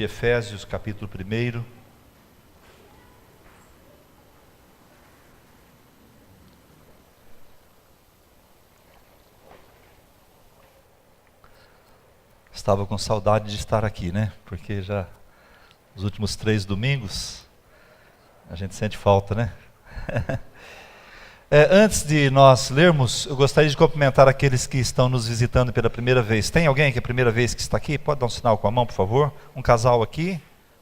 Efésios capítulo 1. Estava com saudade de estar aqui, né? Porque já os últimos 3 domingos a gente sente falta, né? Antes de nós lermos, eu gostaria de cumprimentar aqueles que estão nos visitando pela primeira vez. Tem alguém que é a primeira vez que está aqui? Pode dar um sinal com a mão, por favor? Um casal aqui?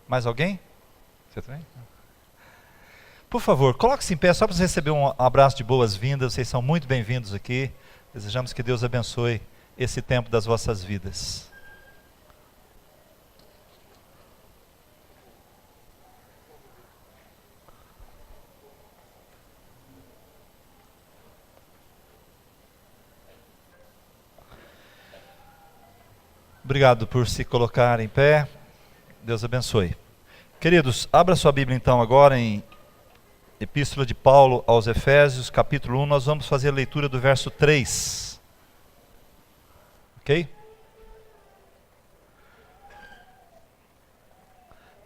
Mais alguém? Você também? Por favor, coloque-se em pé só para você receber um abraço de boas-vindas. Vocês são muito bem-vindos aqui. Desejamos que Deus abençoe esse tempo das vossas vidas. Obrigado por se colocar em pé. Deus abençoe. Queridos, abra sua Bíblia então agora em Epístola de Paulo aos Efésios, capítulo 1. Nós vamos fazer a leitura do verso 3. Ok?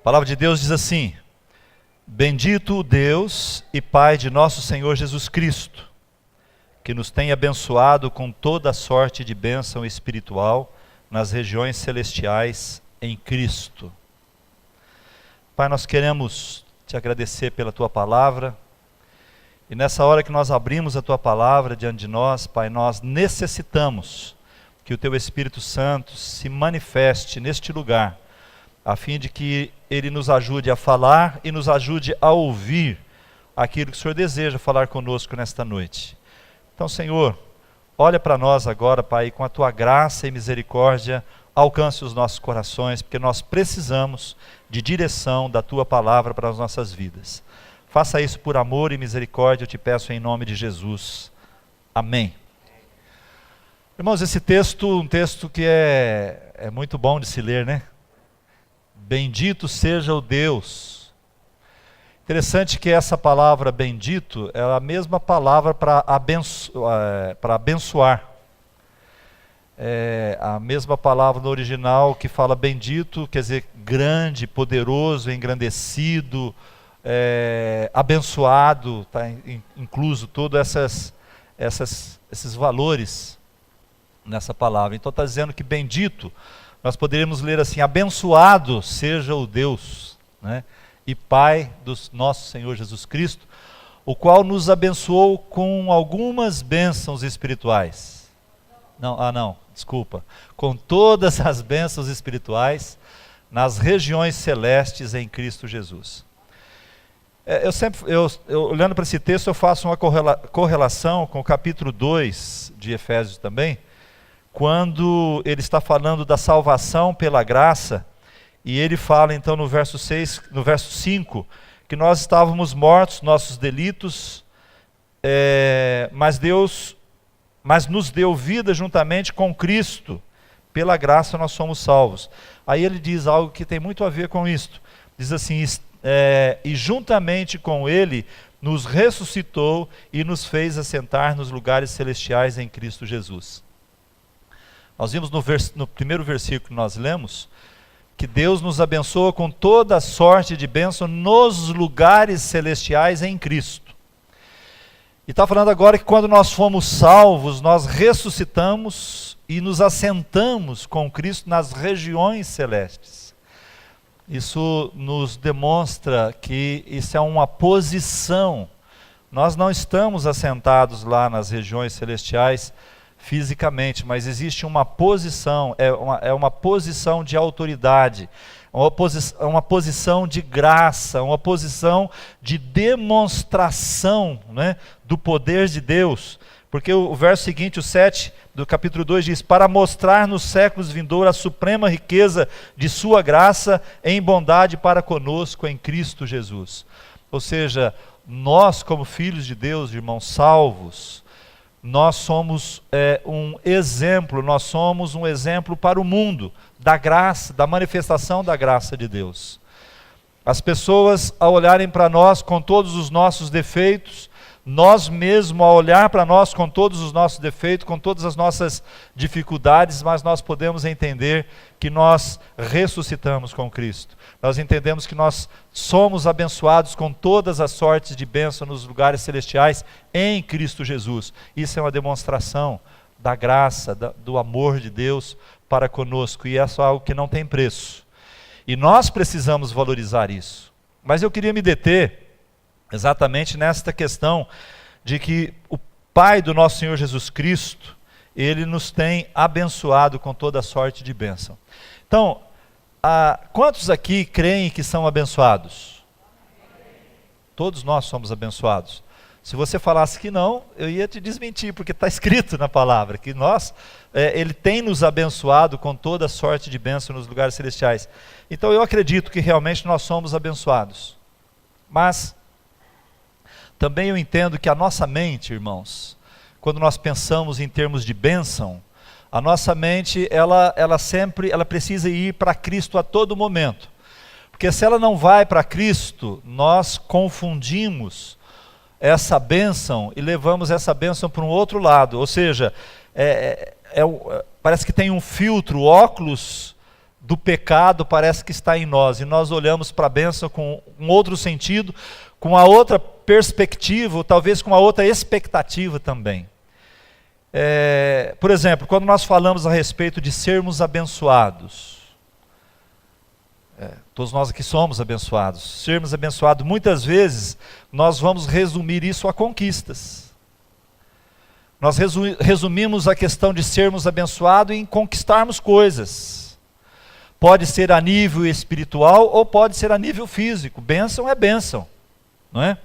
A palavra de Deus diz assim: Bendito o Deus e Pai de nosso Senhor Jesus Cristo, que nos tem abençoado com toda a sorte de bênção espiritual nas regiões celestiais em Cristo. Pai, nós queremos te agradecer pela tua palavra, e nessa hora que nós abrimos a tua palavra diante de nós, Pai, nós necessitamos que o teu Espírito Santo se manifeste neste lugar, a fim de que ele nos ajude a falar e nos ajude a ouvir aquilo que o Senhor deseja falar conosco nesta noite. Então, Senhor, olha para nós agora, Pai, com a tua graça e misericórdia, alcance os nossos corações, porque nós precisamos de direção da tua palavra para as nossas vidas. Faça isso por amor e misericórdia, eu te peço em nome de Jesus. Amém. Irmãos, esse texto, um texto que é muito bom de se ler, né? Bendito seja o Deus. Interessante que essa palavra bendito é a mesma palavra para abençoar. É a mesma palavra no original que fala bendito, quer dizer grande, poderoso, engrandecido, abençoado, está incluso todos esses valores nessa palavra. Então está dizendo que bendito, nós poderíamos ler assim: abençoado seja o Deus, né? E Pai do nosso Senhor Jesus Cristo, o qual nos abençoou com algumas bênçãos espirituais. Com todas as bênçãos espirituais nas regiões celestes em Cristo Jesus. Olhando para esse texto, eu faço uma correlação com o capítulo 2 de Efésios também, quando ele está falando da salvação pela graça. E ele fala então no verso 5, que nós estávamos mortos, nossos delitos, mas nos deu vida juntamente com Cristo, pela graça nós somos salvos. Aí ele diz algo que tem muito a ver com isto, diz assim: e juntamente com ele nos ressuscitou e nos fez assentar nos lugares celestiais em Cristo Jesus. Nós vimos no primeiro versículo que nós lemos, que Deus nos abençoa com toda a sorte de bênção nos lugares celestiais em Cristo. E está falando agora que quando nós fomos salvos, nós ressuscitamos e nos assentamos com Cristo nas regiões celestes. Isso nos demonstra que isso é uma posição. Nós não estamos assentados lá nas regiões celestiais fisicamente, mas existe uma posição, é uma posição de autoridade, uma posição de graça, uma posição de demonstração, né, do poder de Deus. Porque o verso seguinte, o 7 do capítulo 2 diz: para mostrar nos séculos vindouros a suprema riqueza de sua graça em bondade para conosco em Cristo Jesus. Ou seja, nós como filhos de Deus, irmãos salvos, nós somos um exemplo para o mundo, da graça, da manifestação da graça de Deus. As pessoas, ao olharem para nós com todos os nossos defeitos, Nós mesmos, a olhar para nós com todos os nossos defeitos, com todas as nossas dificuldades, mas nós podemos entender que nós ressuscitamos com Cristo. Nós entendemos que nós somos abençoados com todas as sortes de bênção nos lugares celestiais em Cristo Jesus. Isso é uma demonstração da graça, do amor de Deus para conosco, e é só algo que não tem preço. E nós precisamos valorizar isso. Mas eu queria me deter exatamente nesta questão de que o Pai do nosso Senhor Jesus Cristo, Ele nos tem abençoado com toda sorte de bênção. Então, quantos aqui creem que são abençoados? Todos nós somos abençoados. Se você falasse que não, eu ia te desmentir, porque está escrito na palavra, que Ele tem nos abençoado com toda sorte de bênção nos lugares celestiais. Então eu acredito que realmente nós somos abençoados. Mas também eu entendo que a nossa mente, irmãos, quando nós pensamos em termos de bênção, a nossa mente, ela precisa ir para Cristo a todo momento. Porque se ela não vai para Cristo, nós confundimos essa bênção e levamos essa bênção para um outro lado. Ou seja, parece que tem um filtro, o óculos do pecado parece que está em nós, e nós olhamos para a bênção com um outro sentido, com a outra perspectiva, ou talvez com a outra expectativa também. Por exemplo, quando nós falamos a respeito de sermos abençoados, todos nós aqui somos abençoados. Sermos abençoados, muitas vezes, nós vamos resumir isso a conquistas. Nós resumimos a questão de sermos abençoados em conquistarmos coisas. Pode ser a nível espiritual ou pode ser a nível físico. Bênção é bênção, não é?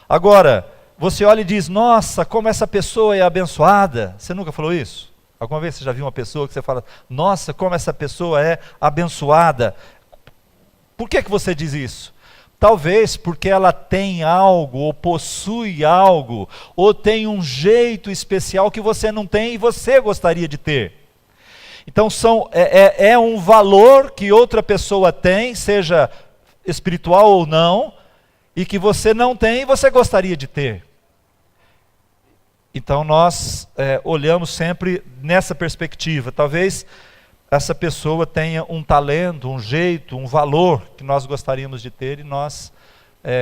Agora, você olha e diz, nossa, como essa pessoa é abençoada. Você nunca falou isso? Alguma vez você já viu uma pessoa que você fala, nossa, como essa pessoa é abençoada? Por que você diz isso? Talvez porque ela tem algo, ou possui algo, ou tem um jeito especial que você não tem e você gostaria de ter. Então é um valor que outra pessoa tem, seja espiritual ou não, e que você não tem e você gostaria de ter. Então nós olhamos sempre nessa perspectiva. Talvez essa pessoa tenha um talento, um jeito, um valor que nós gostaríamos de ter, e nós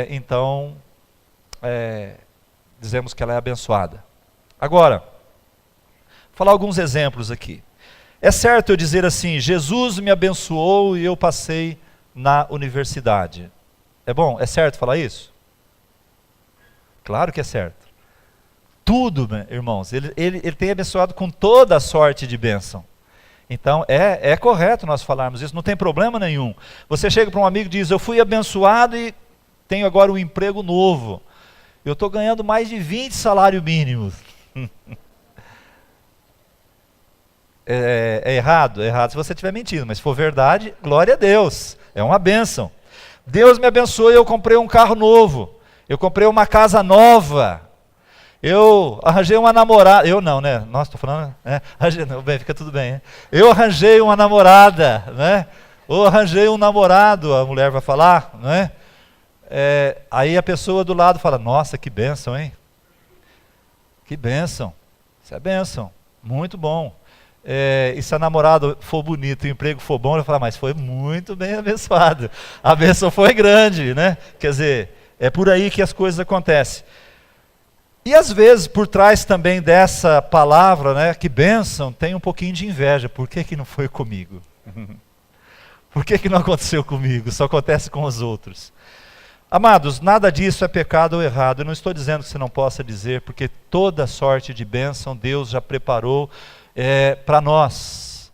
então dizemos que ela é abençoada. Agora, vou falar alguns exemplos aqui. É certo eu dizer assim, Jesus me abençoou e eu passei na universidade. É bom? É certo falar isso? Claro que é certo. Tudo, irmãos, ele tem abençoado com toda a sorte de bênção. Então é correto nós falarmos isso, não tem problema nenhum. Você chega para um amigo e diz, eu fui abençoado e tenho agora um emprego novo. Eu estou ganhando mais de 20 salários mínimos. É errado? É errado se você estiver mentindo, mas se for verdade, glória a Deus, é uma bênção. Deus me abençoou e eu comprei um carro novo, eu comprei uma casa nova, eu arranjei uma namorada, eu não, né? Nossa, estou falando, bem, fica tudo bem, né? Eu arranjei uma namorada, né? Ou arranjei um namorado, a mulher vai falar, né? Aí a pessoa do lado fala, nossa, que bênção, hein? Que bênção, isso é bênção, muito bom. E se a namorada for bonita e o emprego for bom, ela fala, mas foi muito bem abençoado. A bênção foi grande, né? Quer dizer, é por aí que as coisas acontecem. E às vezes, por trás também dessa palavra, né, que bênção, tem um pouquinho de inveja. Por que não foi comigo? Por que não aconteceu comigo? Só acontece com os outros. Amados, nada disso é pecado ou errado. Eu não estou dizendo que você não possa dizer, porque toda sorte de bênção Deus já preparou para nós,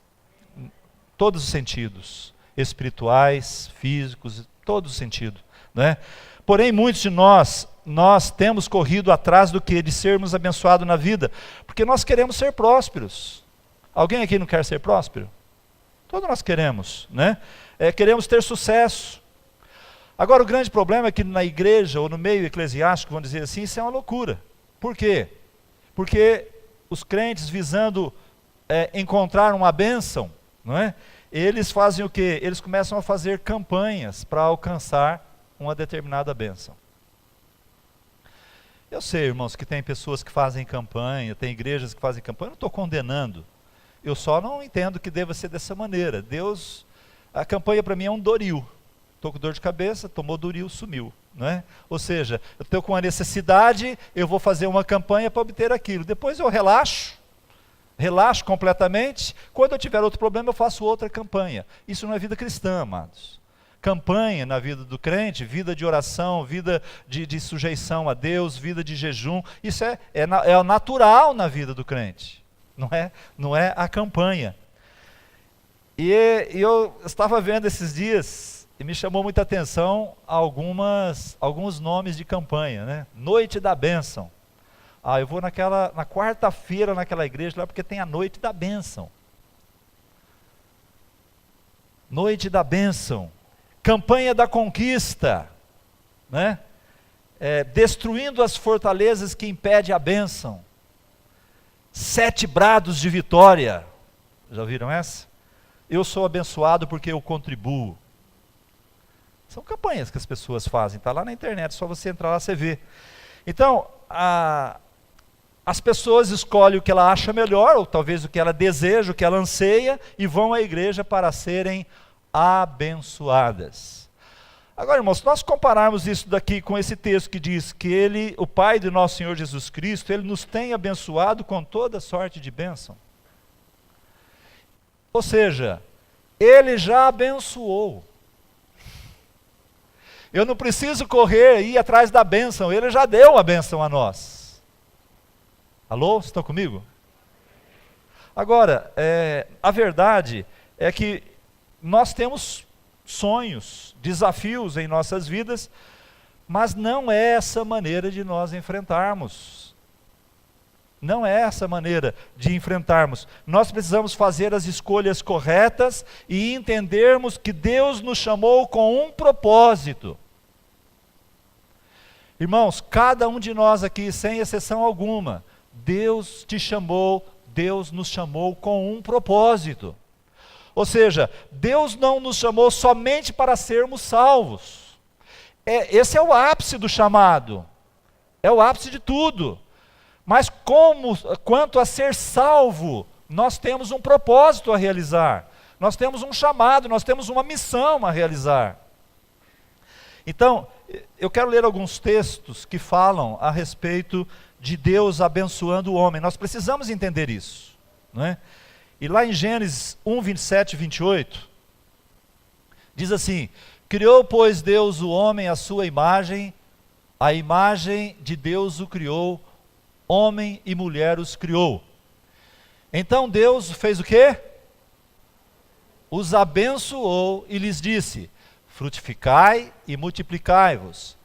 todos os sentidos, espirituais, físicos, todos os sentidos, né? Porém, muitos de nós temos corrido atrás do que? De sermos abençoados na vida, porque nós queremos ser prósperos. Alguém aqui não quer ser próspero? Todos nós queremos, né? Queremos ter sucesso. Agora, o grande problema é que na igreja, ou no meio eclesiástico, vamos dizer assim, isso é uma loucura. Por quê? Porque os crentes visando encontrar uma bênção, não é? Eles fazem o quê? Eles começam a fazer campanhas para alcançar uma determinada bênção. Eu sei, irmãos, que tem pessoas que fazem campanha, tem igrejas que fazem campanha, eu não estou condenando. Eu só não entendo que deva ser dessa maneira. A campanha para mim é um Doril. Estou com dor de cabeça, tomou Doril, sumiu. Não é? Ou seja, eu estou com uma necessidade, eu vou fazer uma campanha para obter aquilo. Depois eu relaxo completamente. Quando eu tiver outro problema, eu faço outra campanha. Isso não é vida cristã, amados. Campanha na vida do crente, vida de oração, vida de sujeição a Deus, vida de jejum, isso é natural na vida do crente, não é a campanha. E eu estava vendo esses dias, e me chamou muita atenção alguns nomes de campanha, né? Noite da Bênção. Eu vou na quarta-feira naquela igreja lá, porque tem a Noite da Bênção. Noite da Bênção. Campanha da Conquista, né? Destruindo as fortalezas que impedem a bênção. 7 brados de vitória. Já ouviram essa? Eu sou abençoado porque eu contribuo. São campanhas que as pessoas fazem, está lá na internet, só você entrar lá você vê. Então, as pessoas escolhem o que ela acha melhor, ou talvez o que ela deseja, o que ela anseia, e vão à igreja para serem abençoadas. Agora, irmãos, se nós compararmos isso daqui com esse texto que diz que o Pai de nosso Senhor Jesus Cristo, Ele nos tem abençoado com toda sorte de bênção. Ou seja, Ele já abençoou. Eu não preciso correr e ir atrás da bênção, Ele já deu a bênção a nós. Alô, estão comigo? Agora, a verdade é que nós temos sonhos, desafios em nossas vidas, mas não é essa maneira de nós enfrentarmos. Não é essa maneira de enfrentarmos. Nós precisamos fazer as escolhas corretas e entendermos que Deus nos chamou com um propósito. Irmãos, cada um de nós aqui, sem exceção alguma, Deus te chamou, Deus nos chamou com um propósito. Ou seja, Deus não nos chamou somente para sermos salvos. Esse é o ápice do chamado. É o ápice de tudo. Mas quanto a ser salvo, nós temos um propósito a realizar. Nós temos um chamado, nós temos uma missão a realizar. Então, eu quero ler alguns textos que falam a respeito de Deus abençoando o homem. Nós precisamos entender isso, não é? E lá em Gênesis 1, 27 e 28, diz assim: criou, pois, Deus o homem à sua imagem, a imagem de Deus o criou, homem e mulher os criou. Então Deus fez o quê? Os abençoou e lhes disse: frutificai e multiplicai-vos,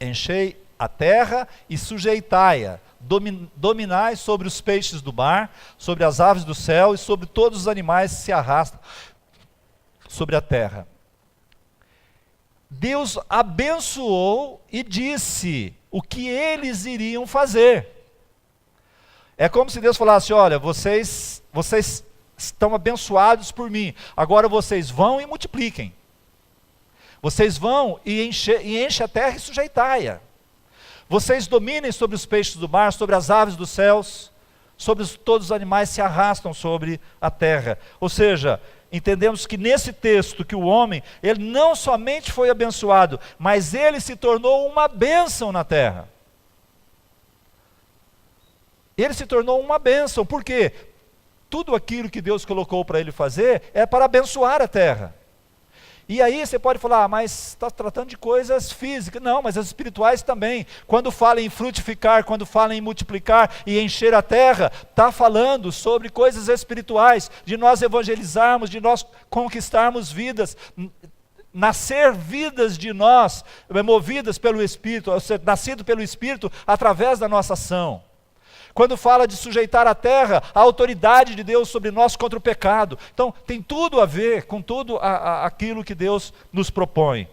enchei a terra e sujeitai-a, dominai sobre os peixes do mar, sobre as aves do céu e sobre todos os animais que se arrastam sobre a terra. Deus abençoou e disse o que eles iriam fazer. É como se Deus falasse: olha, vocês estão abençoados por mim, agora vocês vão e multipliquem. Vocês vão e enchem a terra e sujeitai-a. Vocês dominem sobre os peixes do mar, sobre as aves dos céus, sobre todos os animais que se arrastam sobre a terra. Ou seja, entendemos que nesse texto que o homem, ele não somente foi abençoado, mas ele se tornou uma bênção na terra. Ele se tornou uma bênção, por quê? Tudo aquilo que Deus colocou para ele fazer é para abençoar a terra. E aí você pode falar: mas está tratando de coisas físicas. Não, mas as espirituais também. Quando fala em frutificar, quando fala em multiplicar e encher a terra, está falando sobre coisas espirituais, de nós evangelizarmos, de nós conquistarmos vidas, nascer vidas de nós, movidas pelo Espírito, ou seja, nascido pelo Espírito através da nossa ação. Quando fala de sujeitar a terra, a autoridade de Deus sobre nós contra o pecado. Então, tem tudo a ver com tudo aquilo que Deus nos propõe.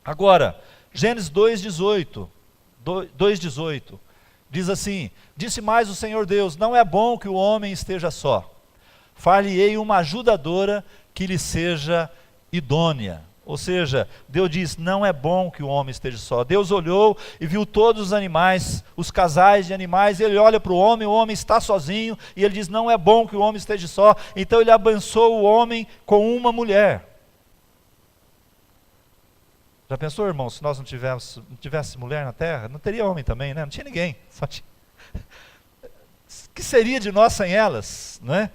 Agora, Gênesis 2,18, diz assim: disse mais o Senhor Deus: não é bom que o homem esteja só. Far-lhe-ei uma ajudadora que lhe seja idônea. Ou seja, Deus diz, não é bom que o homem esteja só. Deus olhou e viu todos os animais, os casais de animais, ele olha para o homem está sozinho, e ele diz, não é bom que o homem esteja só. Então ele abençoa o homem com uma mulher. Já pensou, irmão, se nós não tivesse mulher na terra? Não teria homem também, né? Não tinha ninguém. Que seria de nós sem elas, não é?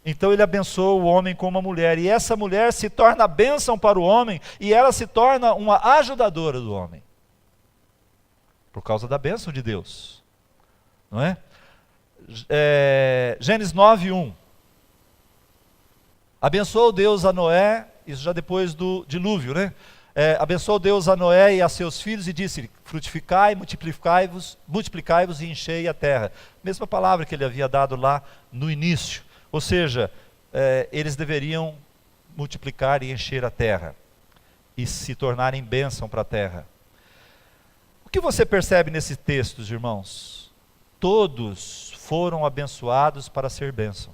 Então ele abençoa o homem com uma mulher, e essa mulher se torna bênção para o homem, e ela se torna uma ajudadora do homem, por causa da bênção de Deus, não é? Gênesis 9:1. Abençoou Deus a Noé, isso já depois do dilúvio, né? Abençoou Deus a Noé e a seus filhos e disse: frutificai, multiplicai-vos e enchei a terra. Mesma palavra que ele havia dado lá no início. Ou seja, eles deveriam multiplicar e encher a terra, e se tornarem bênção para a terra. O que você percebe nesses textos, irmãos? Todos foram abençoados para ser bênção.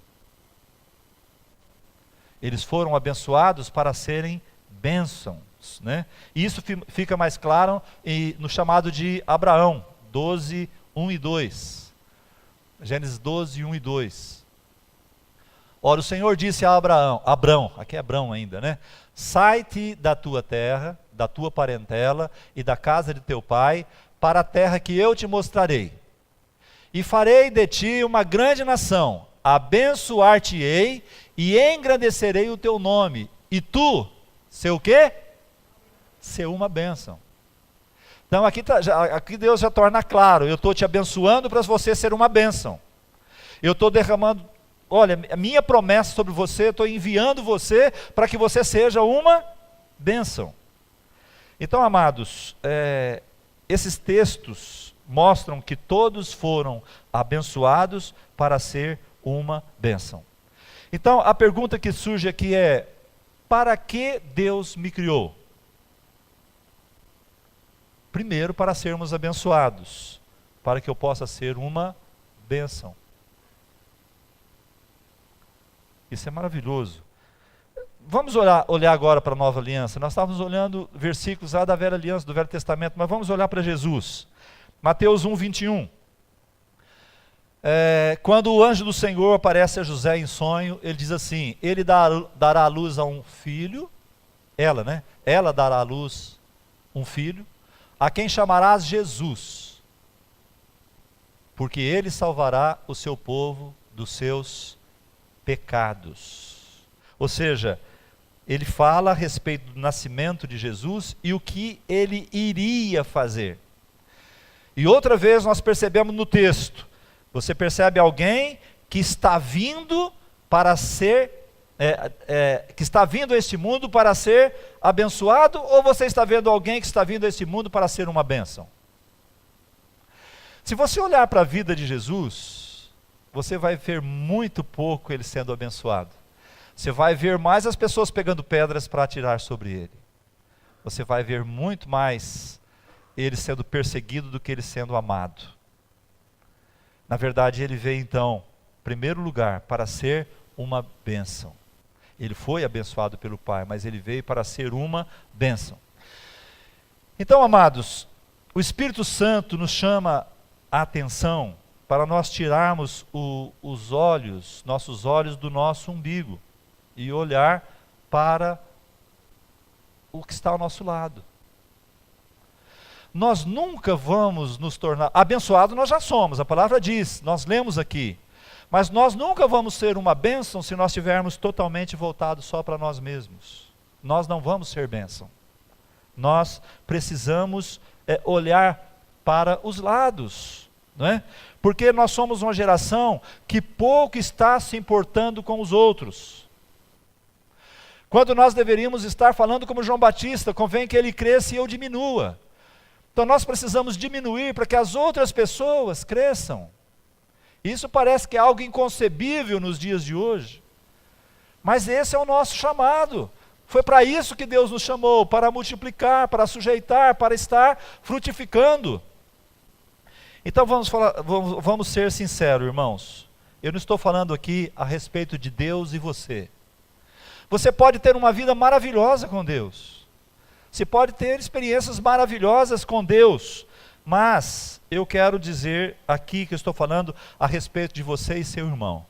Eles foram abençoados para serem bênçãos, né? E isso fica mais claro no chamado de Abraão, 12:1 e 2. Gênesis 12:1 e 2. Ora, o Senhor disse a Abrão, aqui é Abrão ainda, né? Sai-te da tua terra, da tua parentela e da casa de teu pai, para a terra que eu te mostrarei. E farei de ti uma grande nação, abençoar-te-ei e engrandecerei o teu nome. E tu, ser o quê? Ser uma bênção. Então aqui Deus já torna claro, eu estou te abençoando para você ser uma bênção. Eu estou derramando, olha, a minha promessa sobre você, estou enviando você para que você seja uma bênção. Então, amados, esses textos mostram que todos foram abençoados para ser uma bênção. Então, a pergunta que surge aqui é: para que Deus me criou? Primeiro, para sermos abençoados, para que eu possa ser uma bênção. Isso é maravilhoso. Vamos olhar agora para a nova aliança. Nós estávamos olhando versículos lá da velha aliança, do Velho Testamento, mas vamos olhar para Jesus. Mateus 1:21. Quando o anjo do Senhor aparece a José em sonho, ele diz assim: ele dará à luz a um filho, ela dará à luz um filho, a quem chamarás Jesus, porque ele salvará o seu povo dos seus pecados. Ou seja, ele fala a respeito do nascimento de Jesus e o que ele iria fazer. E outra vez nós percebemos no texto, você percebe alguém que está vindo para ser, que está vindo a este mundo para ser abençoado, ou você está vendo alguém que está vindo a este mundo para ser uma bênção? Se você olhar para a vida de Jesus, você vai ver muito pouco ele sendo abençoado. Você vai ver mais as pessoas pegando pedras para atirar sobre ele. Você vai ver muito mais ele sendo perseguido do que ele sendo amado. Na verdade, ele veio então, em primeiro lugar, para ser uma bênção. Ele foi abençoado pelo Pai, mas ele veio para ser uma bênção. Então, amados, o Espírito Santo nos chama a atenção para nós tirarmos nossos olhos do nosso umbigo e olhar para o que está ao nosso lado. Nós nunca vamos nos tornar abençoados, nós já somos, a palavra diz, nós lemos aqui, mas nós nunca vamos ser uma bênção se nós estivermos totalmente voltados só para nós mesmos. Nós não vamos ser bênção. Nós precisamos olhar para os lados, não é? Porque nós somos uma geração que pouco está se importando com os outros. Quando nós deveríamos estar falando como João Batista, convém que ele cresça e eu diminua. Então nós precisamos diminuir para que as outras pessoas cresçam. Isso parece que é algo inconcebível nos dias de hoje. Mas esse é o nosso chamado. Foi para isso que Deus nos chamou, para multiplicar, para sujeitar, para estar frutificando. Então vamos ser sinceros, irmãos. Eu não estou falando aqui a respeito de Deus e você. Você pode ter uma vida maravilhosa com Deus. se pode ter experiências maravilhosas com Deus, mas eu quero dizer aqui que eu estou falando a respeito de você e seu irmão.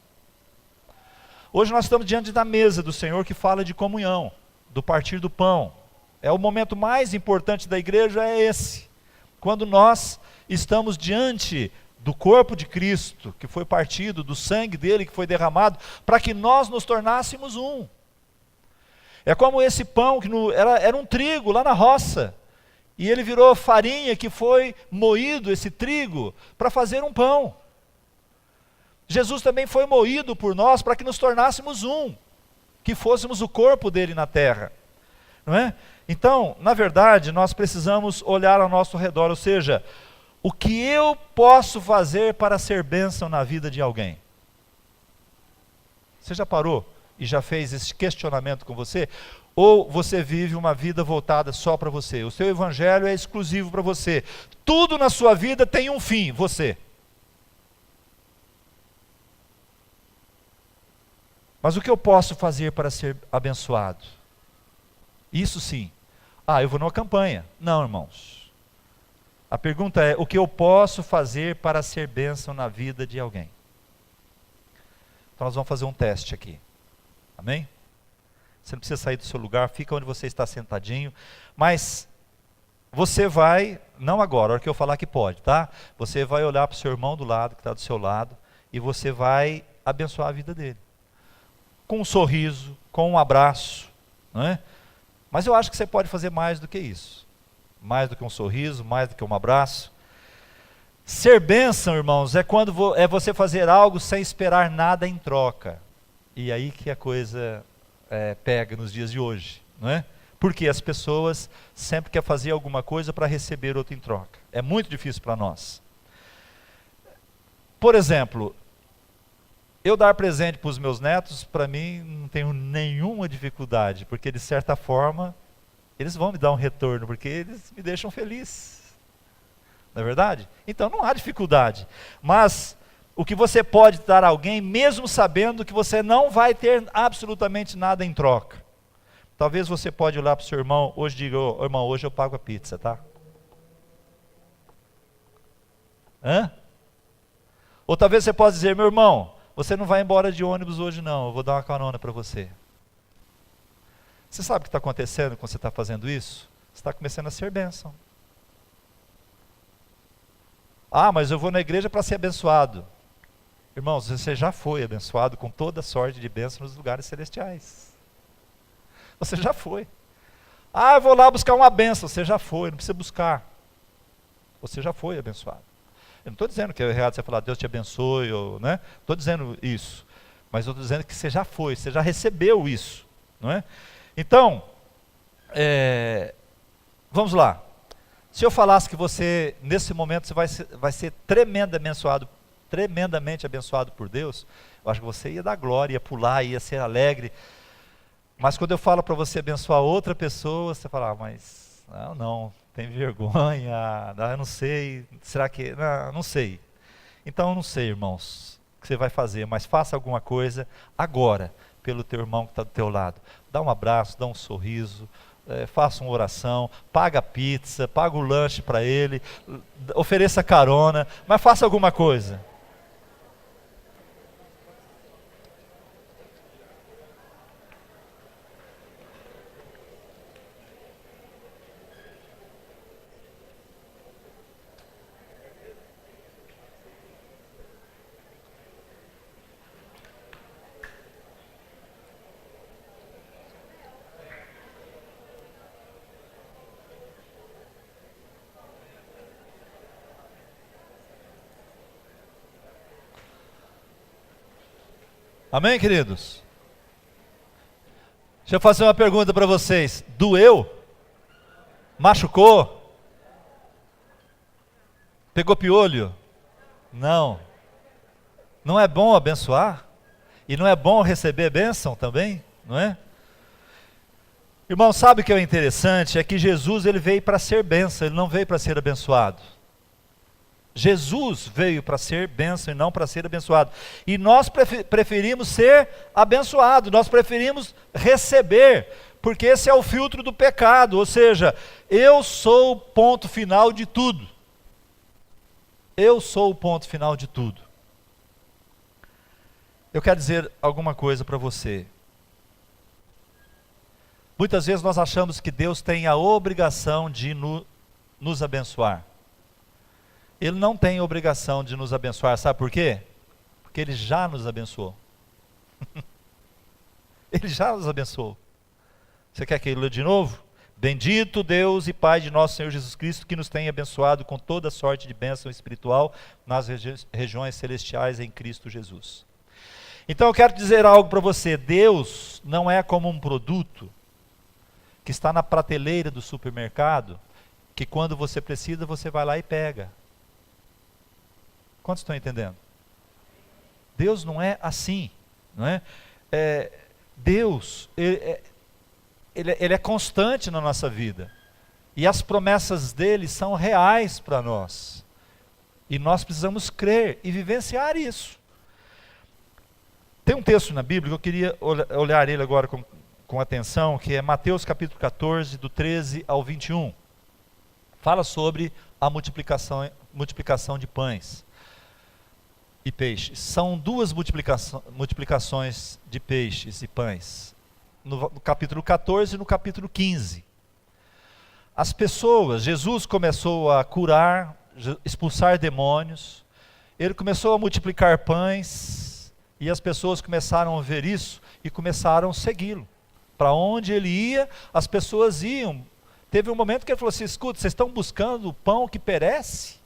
Hoje nós estamos diante da mesa do Senhor que fala de comunhão, do partir do pão. É o momento mais importante da igreja, é esse. Quando nós estamos diante do corpo de Cristo, que foi partido, do sangue dele que foi derramado, para que nós nos tornássemos um. É como esse pão que era um trigo lá na roça, e ele virou farinha que foi moído, esse trigo, para fazer um pão. Jesus também foi moído por nós para que nos tornássemos um, que fôssemos o corpo dele na terra, não é? Então, na verdade, nós precisamos olhar ao nosso redor, ou seja, o que eu posso fazer para ser bênção na vida de alguém? Você já parou e já fez esse questionamento com você? Ou você vive uma vida voltada só para você? O seu evangelho é exclusivo para você. Tudo na sua vida tem um fim, você. Mas o que eu posso fazer para ser abençoado? Isso sim. Eu vou numa campanha. Não, irmãos. A pergunta é, o que eu posso fazer para ser bênção na vida de alguém? Então nós vamos fazer um teste aqui. Amém? Você não precisa sair do seu lugar, fica onde você está sentadinho. Mas você vai, não agora, a hora que eu falar que pode, tá? Você vai olhar para o seu irmão do lado, que está do seu lado, e você vai abençoar a vida dele. Com um sorriso, com um abraço, não é? Mas eu acho que você pode fazer mais do que isso. Mais do que um sorriso, mais do que um abraço. Ser bênção, irmãos, é quando é você fazer algo sem esperar nada em troca. E aí que a coisa pega nos dias de hoje, não é? Porque as pessoas sempre querem fazer alguma coisa para receber outra em troca. É muito difícil para nós. Por exemplo, eu dar presente para os meus netos, para mim, não tenho nenhuma dificuldade, porque de certa forma, eles vão me dar um retorno, porque eles me deixam feliz. Não é verdade? Então não há dificuldade. Mas o que você pode dar a alguém, mesmo sabendo que você não vai ter absolutamente nada em troca. Talvez você pode olhar para o seu irmão, hoje diga, irmão, hoje eu pago a pizza, tá? Ou talvez você possa dizer, meu irmão, você não vai embora de ônibus hoje não, eu vou dar uma carona para você. Você sabe o que está acontecendo quando você está fazendo isso? Você está começando a ser bênção. Mas eu vou na igreja para ser abençoado. Irmãos, você já foi abençoado com toda sorte de bênção nos lugares celestiais. Você já foi. Eu vou lá buscar uma bênção. Você já foi, não precisa buscar. Você já foi abençoado. Eu não estou dizendo que é errado você falar, Deus te abençoe, né? Estou dizendo isso. Mas eu estou dizendo que você já foi, você já recebeu isso. Não é? Então, vamos lá. Se eu falasse que você, nesse momento, você vai ser tremendamente abençoado por Deus, eu acho que você ia dar glória, ia pular, ia ser alegre. Mas quando eu falo para você abençoar outra pessoa, você fala, mas não, tem vergonha, eu não sei, será que, não sei. Então eu não sei, irmãos, o que você vai fazer, mas faça alguma coisa agora, pelo teu irmão que está do teu lado. Dá um abraço, dá um sorriso, faça uma oração, paga a pizza, paga o lanche para ele, ofereça carona, mas faça alguma coisa. Amém, queridos? Deixa eu fazer uma pergunta para vocês. Doeu? Machucou? Pegou piolho? Não. Não é bom abençoar? E não é bom receber bênção também? Não é? Irmão, sabe o que é interessante? É que Jesus ele veio para ser bênção, ele não veio para ser abençoado. Jesus veio para ser bênção e não para ser abençoado. E nós preferimos ser abençoados, nós preferimos receber, Porque esse é o filtro do pecado, ou seja, eu sou o ponto final de tudo. Eu sou o ponto final de tudo. Eu quero dizer alguma coisa para você. Muitas vezes nós achamos que Deus tem a obrigação de nos abençoar. Ele não tem obrigação de nos abençoar, sabe por quê? Porque Ele já nos abençoou. Ele já nos abençoou. Você quer que eu leia de novo? Bendito Deus e Pai de nosso Senhor Jesus Cristo, que nos tem abençoado com toda sorte de bênção espiritual nas regiões celestiais em Cristo Jesus. Então eu quero dizer algo para você. Deus não é como um produto que está na prateleira do supermercado, que quando você precisa, você vai lá e pega. Quantos estão entendendo? Deus não é assim, não é? Deus, ele é constante na nossa vida. E as promessas dele são reais para nós. E nós precisamos crer e vivenciar isso. Tem um texto na Bíblia que eu queria olhar ele agora com atenção, que é Mateus capítulo 14, do 13 ao 21. Fala sobre a multiplicação de pães e peixes. São duas multiplicações de peixes e pães. No capítulo 14 e no capítulo 15. As pessoas, Jesus começou a curar, expulsar demônios. Ele começou a multiplicar pães. E as pessoas começaram a ver isso e começaram a segui-lo. Para onde ele ia, as pessoas iam. Teve um momento que ele falou assim: escuta, vocês estão buscando o pão que perece?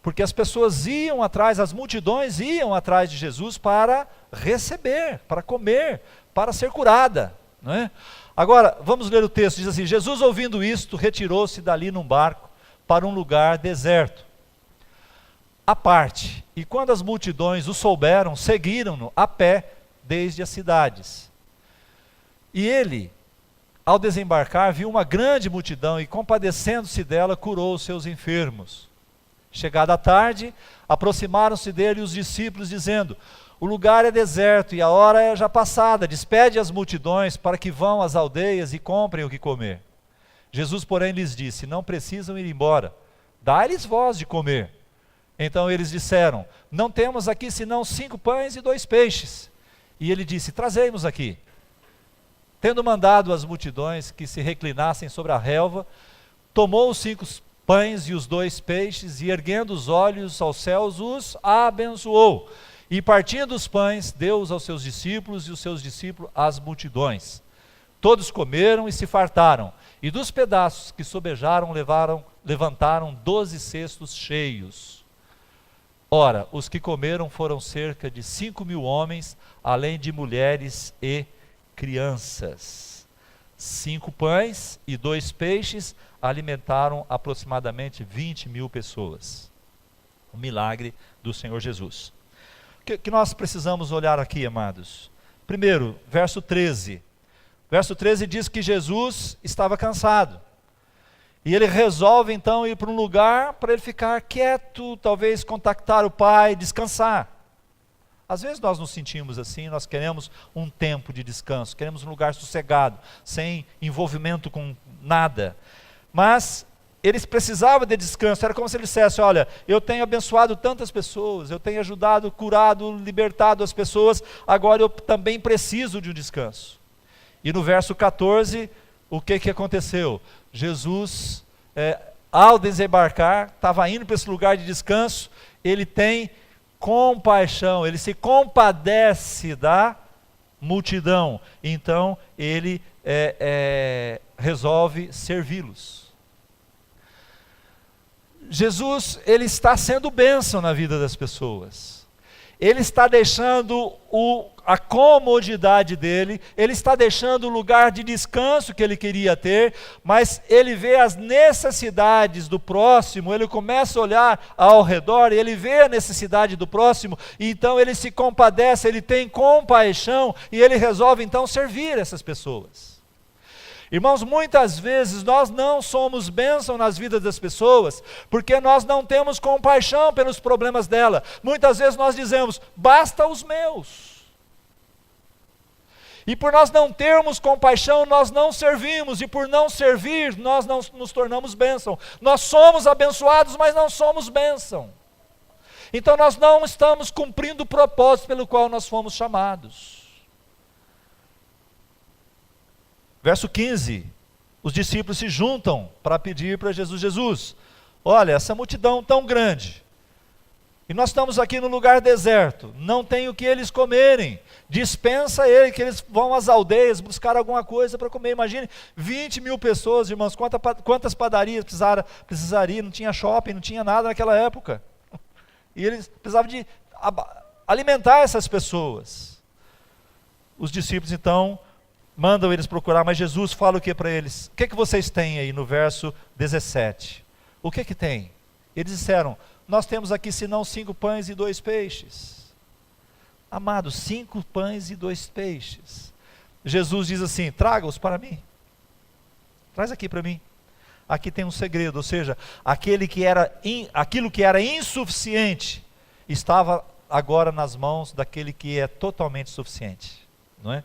Porque as pessoas iam atrás, as multidões iam atrás de Jesus para receber, para comer, para ser curada, não é? Agora, vamos ler o texto, diz assim: Jesus, ouvindo isto, retirou-se dali num barco para um lugar deserto, à parte. E quando as multidões o souberam, seguiram-no a pé desde as cidades. E ele, ao desembarcar, viu uma grande multidão e, compadecendo-se dela, curou os seus enfermos. Chegada a tarde, aproximaram-se dele os discípulos, dizendo: o lugar é deserto e a hora é já passada, despede as multidões para que vão às aldeias e comprem o que comer. Jesus, porém, lhes disse: não precisam ir embora, dá-lhes vós de comer. Então eles disseram: não temos aqui senão 5 pães e 2 peixes. E ele disse: trazei-nos aqui. Tendo mandado as multidões que se reclinassem sobre a relva, tomou os 5 pães e os 2 peixes, e erguendo os olhos aos céus, os abençoou. E partindo os pães, deu-os aos seus discípulos, e os seus discípulos às multidões. Todos comeram e se fartaram, e dos pedaços que sobejaram levantaram 12 cestos cheios. Ora, os que comeram foram cerca de 5.000 homens, além de mulheres e crianças. 5 pães e 2 peixes alimentaram aproximadamente 20.000 pessoas. O milagre do Senhor Jesus. O que nós precisamos olhar aqui, amados? Primeiro, verso 13. Verso 13 diz que Jesus estava cansado. E ele resolve então ir para um lugar para ele ficar quieto, talvez contactar o Pai, descansar. Às vezes nós nos sentimos assim, nós queremos um tempo de descanso, queremos um lugar sossegado, sem envolvimento com nada. Mas eles precisavam de descanso, era como se ele dissesse: olha, eu tenho abençoado tantas pessoas, eu tenho ajudado, curado, libertado as pessoas, agora eu também preciso de um descanso. E no verso 14, o que aconteceu? Jesus, ao desembarcar, estava indo para esse lugar de descanso, ele tem compaixão, ele se compadece da multidão, então ele resolve servi-los. Jesus, ele está sendo bênção na vida das pessoas. Ele está deixando a comodidade dele, ele está deixando o lugar de descanso que ele queria ter, mas ele vê as necessidades do próximo, ele começa a olhar ao redor, ele vê a necessidade do próximo, e então ele se compadece, ele tem compaixão, e ele resolve então servir essas pessoas. Irmãos, muitas vezes nós não somos bênção nas vidas das pessoas, porque nós não temos compaixão pelos problemas dela. Muitas vezes nós dizemos: basta os meus. E por nós não termos compaixão, nós não servimos. E por não servir, nós não nos tornamos bênção. Nós somos abençoados, mas não somos bênção. Então nós não estamos cumprindo o propósito pelo qual nós fomos chamados. Verso 15. Os discípulos se juntam para pedir para Jesus: Jesus, olha, essa multidão tão grande, e nós estamos aqui no lugar deserto, não tem o que eles comerem, dispensa ele, que eles vão às aldeias buscar alguma coisa para comer. Imagine, 20 mil pessoas, irmãos, quantas padarias precisaria, não tinha shopping, não tinha nada naquela época, e eles precisavam de alimentar essas pessoas. Os discípulos então mandam eles procurar, mas Jesus fala o que para eles? O que vocês têm aí no verso 17? O que tem? Eles disseram: nós temos aqui senão 5 pães e 2 peixes. Amados, 5 pães e 2 peixes. Jesus diz assim: traga-os para mim. Traz aqui para mim. Aqui tem um segredo, ou seja, aquilo que era insuficiente estava agora nas mãos daquele que é totalmente suficiente, não é?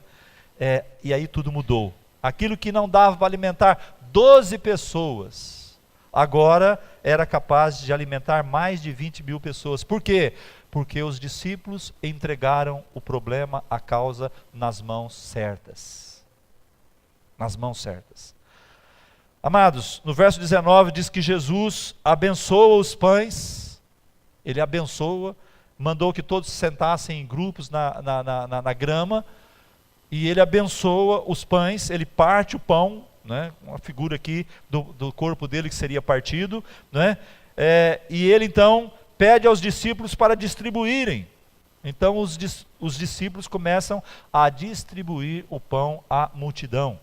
E aí tudo mudou. Aquilo que não dava para alimentar 12 pessoas, agora era capaz de alimentar mais de 20 mil pessoas. Por quê? Porque os discípulos entregaram o problema, a causa, nas mãos certas. Nas mãos certas. Amados, no verso 19 diz que Jesus abençoa os pães. Ele abençoa, mandou que todos se sentassem em grupos na grama. E ele abençoa os pães, ele parte o pão, né? Uma figura aqui do corpo dele que seria partido, né? E ele então pede aos discípulos para distribuírem. Então os discípulos começam a distribuir o pão à multidão.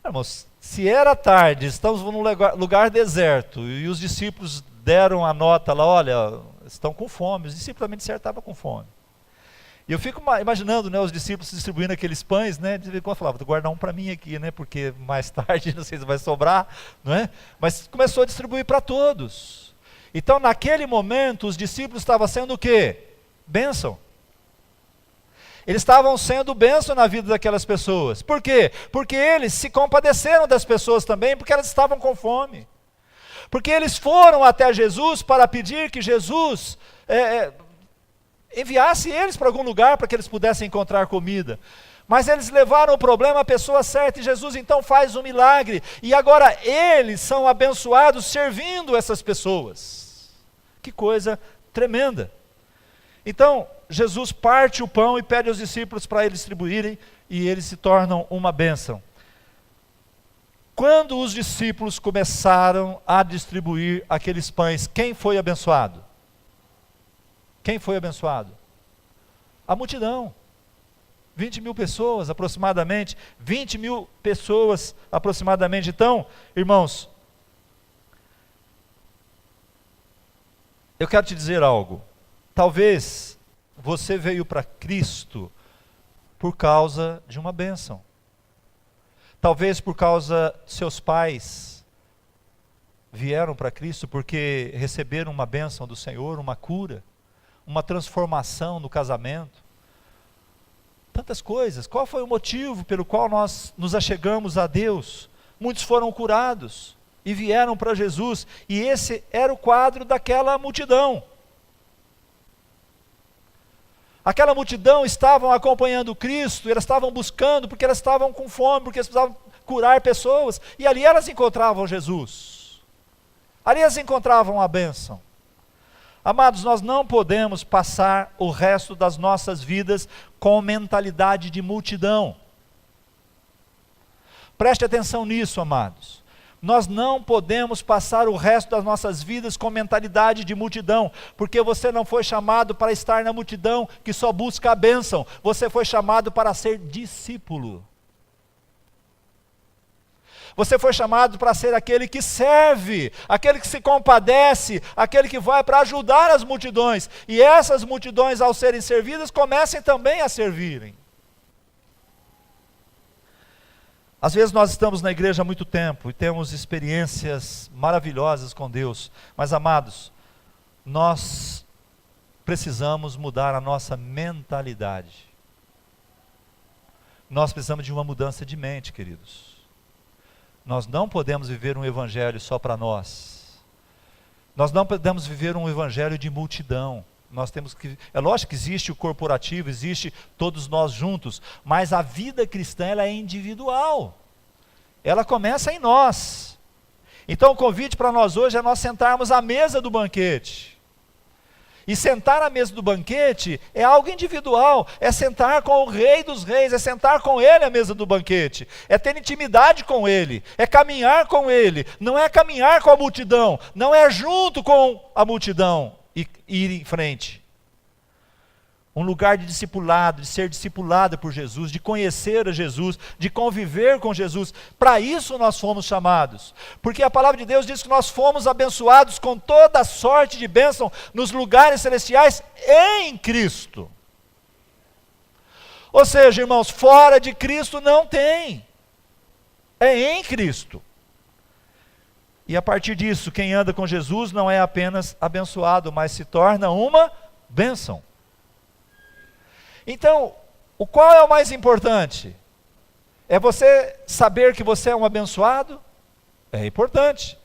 Irmãos, se era tarde, estamos num lugar deserto, e os discípulos deram a nota lá: olha, estão com fome. Os discípulos também de certo estavam com fome. E eu fico imaginando, né, os discípulos distribuindo aqueles pães, né, de vez em quando falava: vou guardar um para mim aqui, né, porque mais tarde não sei se vai sobrar, não é? Mas começou a distribuir para todos. Então naquele momento os discípulos estavam sendo o quê? Bênção. Eles estavam sendo bênção na vida daquelas pessoas. Por quê? Porque eles se compadeceram das pessoas também, porque elas estavam com fome. Porque eles foram até Jesus para pedir que Jesus enviasse eles para algum lugar para que eles pudessem encontrar comida. Mas eles levaram o problema à pessoa certa, e Jesus então faz um milagre. E agora eles são abençoados servindo essas pessoas. Que coisa tremenda. Então Jesus parte o pão e pede aos discípulos para eles distribuírem, e eles se tornam uma bênção. Quando os discípulos começaram a distribuir aqueles pães, quem foi abençoado? Quem foi abençoado? A multidão. 20 mil pessoas aproximadamente. 20 mil pessoas aproximadamente. Então, irmãos, eu quero te dizer algo. Talvez você veio para Cristo por causa de uma bênção. Talvez por causa de seus pais vieram para Cristo porque receberam uma bênção do Senhor, uma cura, uma transformação no casamento, tantas coisas. Qual foi o motivo pelo qual nós nos achegamos a Deus? Muitos foram curados e vieram para Jesus, e esse era o quadro daquela multidão. Aquela multidão estavam acompanhando Cristo, elas estavam buscando, porque elas estavam com fome, porque elas precisavam curar pessoas, e ali elas encontravam Jesus, ali elas encontravam a bênção. Amados, nós não podemos passar o resto das nossas vidas com mentalidade de multidão. Preste atenção nisso, amados. Nós não podemos passar o resto das nossas vidas com mentalidade de multidão, porque você não foi chamado para estar na multidão que só busca a bênção. Você foi chamado para ser discípulo. Você foi chamado para ser aquele que serve, aquele que se compadece, aquele que vai para ajudar as multidões. E essas multidões, ao serem servidas, comecem também a servirem. Às vezes nós estamos na igreja há muito tempo e temos experiências maravilhosas com Deus. Mas, amados, nós precisamos mudar a nossa mentalidade. Nós precisamos de uma mudança de mente, queridos. Nós não podemos viver um evangelho só para nós. Nós não podemos viver um evangelho de multidão. Nós temos que, é lógico que existe o corporativo, existe todos nós juntos, mas a vida cristã ela é individual. Ela começa em nós. Então o convite para nós hoje é nós sentarmos à mesa do banquete. E sentar à mesa do banquete é algo individual, é sentar com o Rei dos Reis, é sentar com Ele à mesa do banquete, é ter intimidade com Ele, é caminhar com Ele, não é caminhar com a multidão, não é junto com a multidão e ir em frente. Um lugar de discipulado, de ser discipulado por Jesus, de conhecer a Jesus, de conviver com Jesus. Para isso nós fomos chamados. Porque a palavra de Deus diz que nós fomos abençoados com toda sorte de bênção nos lugares celestiais em Cristo. Ou seja, irmãos, fora de Cristo não tem. É em Cristo. E a partir disso, quem anda com Jesus não é apenas abençoado, mas se torna uma bênção. Então, qual é o mais importante? É você saber que você é um abençoado? É importante.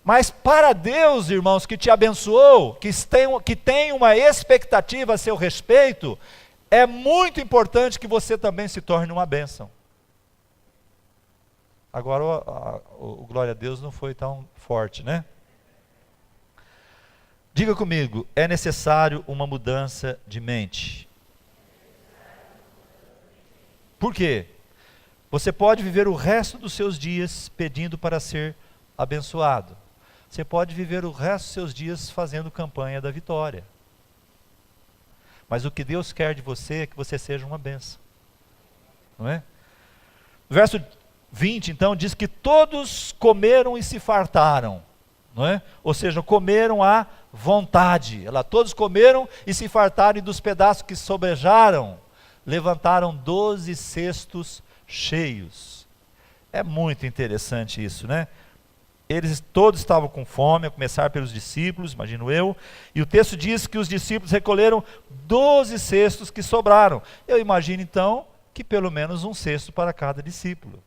Mas para Deus, irmãos, que te abençoou, que tem uma expectativa a seu respeito, é muito importante que você também se torne uma bênção. Agora, o glória a Deus não foi tão forte, né? Diga comigo, é necessário uma mudança de mente. Por quê? Você pode viver o resto dos seus dias pedindo para ser abençoado. Você pode viver o resto dos seus dias fazendo campanha da vitória. Mas o que Deus quer de você é que você seja uma bênção. Não é? No verso 20, então, diz que todos comeram e se fartaram. Não é? Ou seja, comeram à vontade. Todos comeram e se fartaram, e dos pedaços que sobrejaram, levantaram 12 cestos cheios. É muito interessante isso, né? Eles todos estavam com fome, a começar pelos discípulos, imagino eu, e o texto diz que os discípulos recolheram 12 cestos que sobraram. Eu imagino então que pelo menos um cesto para cada discípulo.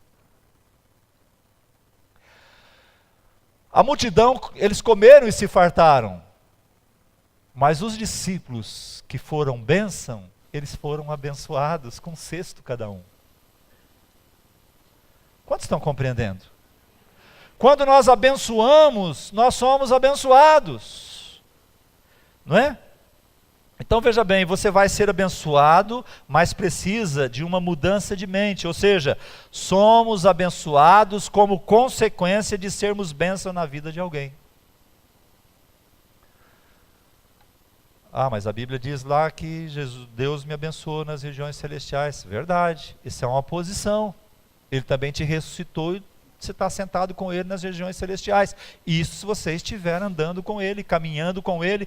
A multidão, eles comeram e se fartaram, mas os discípulos que foram bênção, eles foram abençoados com um cesto cada um. Quantos estão compreendendo? Quando nós abençoamos, nós somos abençoados. Não é? Então veja bem, você vai ser abençoado, mas precisa de uma mudança de mente. Ou seja, somos abençoados como consequência de sermos bênção na vida de alguém. Ah, mas a Bíblia diz lá que Deus me abençoou nas regiões celestiais. Verdade, isso é uma posição. Ele também te ressuscitou e você está sentado com Ele nas regiões celestiais. Isso se você estiver andando com Ele, caminhando com Ele,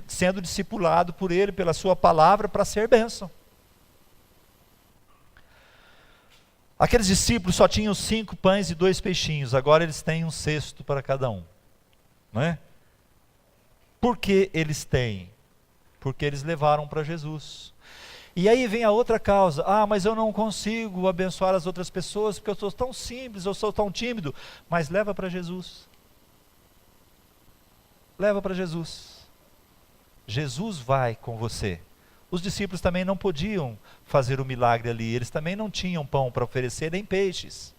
sendo discipulado por Ele, pela sua palavra, para ser bênção. Aqueles discípulos só tinham 5 pães e 2 peixinhos, agora eles têm um cesto para cada um. Não é? Por que eles têm? Porque eles levaram para Jesus. E aí vem a outra causa. Ah, mas eu não consigo abençoar as outras pessoas porque eu sou tão simples, eu sou tão tímido. Mas leva para Jesus. Leva para Jesus. Jesus vai com você. Os discípulos também não podiam fazer o milagre ali. Eles também não tinham pão para oferecer, nem peixes.